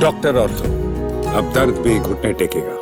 Doctor ortho, अब दर्द भी घुटने टेकेगा।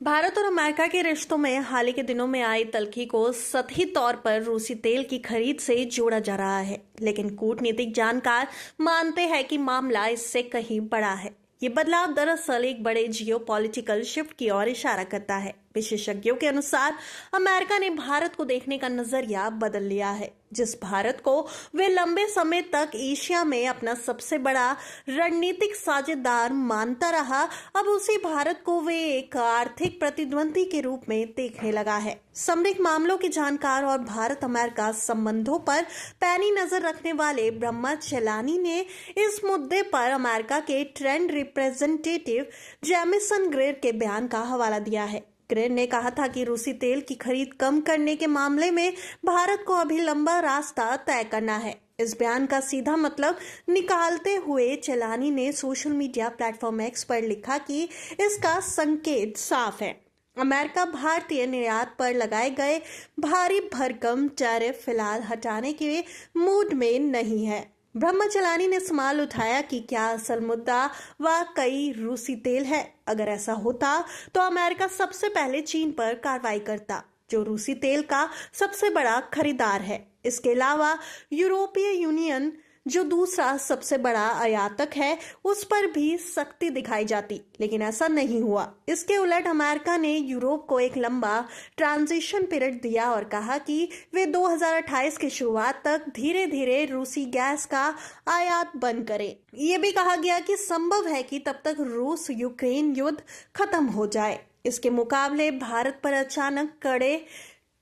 भारत और अमेरिका के रिश्तों में हाल ही के दिनों में आई तल्खी को सतही तौर पर रूसी तेल की खरीद से जोड़ा जा रहा है, लेकिन कूटनीतिक जानकार मानते हैं कि मामला इससे कहीं बड़ा है। ये बदलाव दरअसल एक बड़े जियोपॉलिटिकल शिफ्ट की ओर इशारा करता है। विशेषज्ञों के अनुसार अमेरिका ने भारत को देखने का नजरिया बदल लिया है। जिस भारत को वे लंबे समय तक एशिया में अपना सबसे बड़ा रणनीतिक साझेदार मानता रहा, अब उसी भारत को वे एक आर्थिक प्रतिद्वंदी के रूप में देखने लगा है। सामरिक मामलों के जानकार और भारत अमेरिका संबंधों पर पैनी नजर रखने वाले ब्रह्मा चेलानी ने इस मुद्दे पर अमेरिका के ट्रेंड रिप्रेजेंटेटिव जेमिसन ग्रेर के बयान का हवाला दिया है। ग्रेर ने कहा था कि रूसी तेल की खरीद कम करने के मामले में भारत को अभी लंबा रास्ता तय करना है। इस बयान का सीधा मतलब निकालते हुए चेलानी ने सोशल मीडिया प्लेटफॉर्म एक्स पर लिखा कि इसका संकेत साफ है। अमेरिका भारतीय निर्यात पर लगाए गए भारी भरकम टैरिफ फिलहाल हटाने के मूड में नहीं है। ब्रह्मा चेलानी ने सवाल उठाया कि क्या असल मुद्दा वाकई रूसी तेल है। अगर ऐसा होता तो अमेरिका सबसे पहले चीन पर कार्रवाई करता, जो रूसी तेल का सबसे बड़ा खरीदार है। इसके अलावा यूरोपीय यूनियन, जो दूसरा सबसे बड़ा आयातक है, उस पर भी सख्ती दिखाई जाती, लेकिन ऐसा नहीं हुआ। इसके उलट अमेरिका ने यूरोप को एक लंबा ट्रांजिशन पीरियड दिया और कहा कि वे 2028 की शुरुआत तक धीरे धीरे रूसी गैस का आयात बंद करें। ये भी कहा गया कि संभव है कि तब तक रूस यूक्रेन युद्ध खत्म हो जाए। इसके मुकाबले भारत पर अचानक कड़े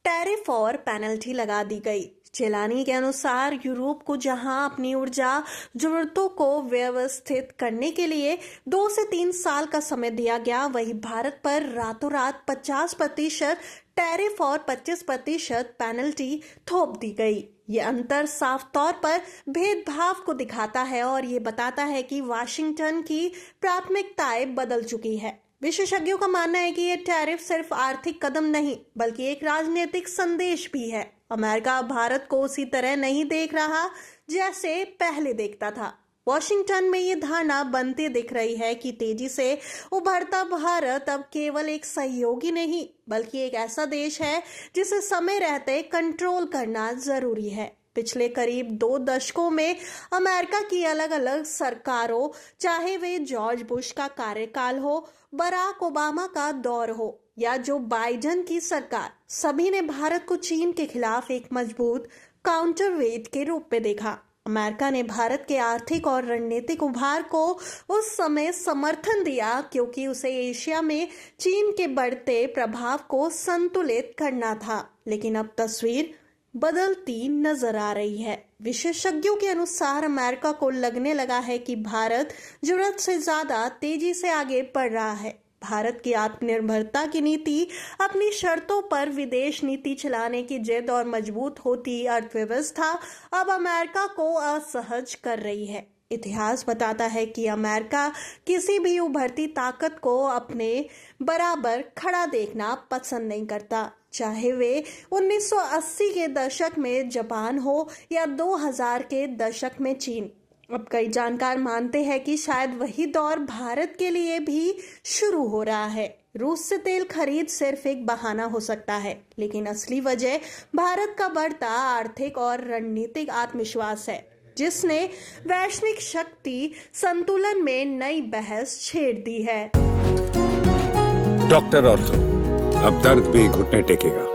टैरिफ और पेनल्टी लगा दी गई। चेलानी के अनुसार यूरोप को जहां अपनी ऊर्जा जरूरतों को व्यवस्थित करने के लिए 2 से 3 साल का समय दिया गया, वहीं भारत पर रातों रात 50% टैरिफ और 25% पेनल्टी थोप दी गई। ये अंतर साफ तौर पर भेदभाव को दिखाता है और ये बताता है कि वाशिंगटन की प्राथमिकताएं बदल चुकी है। विशेषज्ञों का मानना है कि ये टैरिफ सिर्फ आर्थिक कदम नहीं, बल्कि एक राजनीतिक संदेश भी है। अमेरिका भारत को उसी तरह नहीं देख रहा जैसे पहले देखता था। वॉशिंगटन में ये धारणा बनती दिख रही है कि तेजी से उभरता भारत अब केवल एक सहयोगी नहीं, बल्कि एक ऐसा देश है जिसे समय रहते कंट्रोल करना जरूरी है। पिछले करीब 2 दशकों में अमेरिका की अलग अलग सरकारों, चाहे वे जॉर्ज बुश का कार्यकाल हो, बराक ओबामा का दौर हो या जो बाइडेन की सरकार, सभी ने भारत को चीन के खिलाफ एक मजबूत काउंटरवेट के रूप में देखा। अमेरिका ने भारत के आर्थिक और रणनीतिक उभार को उस समय समर्थन दिया क्योंकि उसे एशिया में चीन के बढ़ते प्रभाव को संतुलित करना था, लेकिन अब तस्वीर बदलती नजर आ रही है। विशेषज्ञों के अनुसार अमेरिका को लगने लगा है कि भारत जरूरत से ज्यादा तेजी से आगे बढ़ रहा है। भारत की आत्मनिर्भरता की नीति, अपनी शर्तों पर विदेश नीति चलाने की जिद और मजबूत होती अर्थव्यवस्था अब अमेरिका को असहज कर रही है। इतिहास बताता है कि अमेरिका किसी भी उभरती ताकत को अपने बराबर खड़ा देखना पसंद नहीं करता, चाहे वे 1980 के दशक में जापान हो या 2000 के दशक में चीन। अब कई जानकार मानते हैं कि शायद वही दौर भारत के लिए भी शुरू हो रहा है। रूस से तेल खरीद सिर्फ एक बहाना हो सकता है, लेकिन असली वजह भारत का बढ़ता आर्थिक और रणनीतिक आत्मविश्वास है, जिसने वैश्विक शक्ति संतुलन में नई बहस छेड़ दी है। डॉक्टर ऑर्थो, अब दर्द भी घुटने टेकेगा।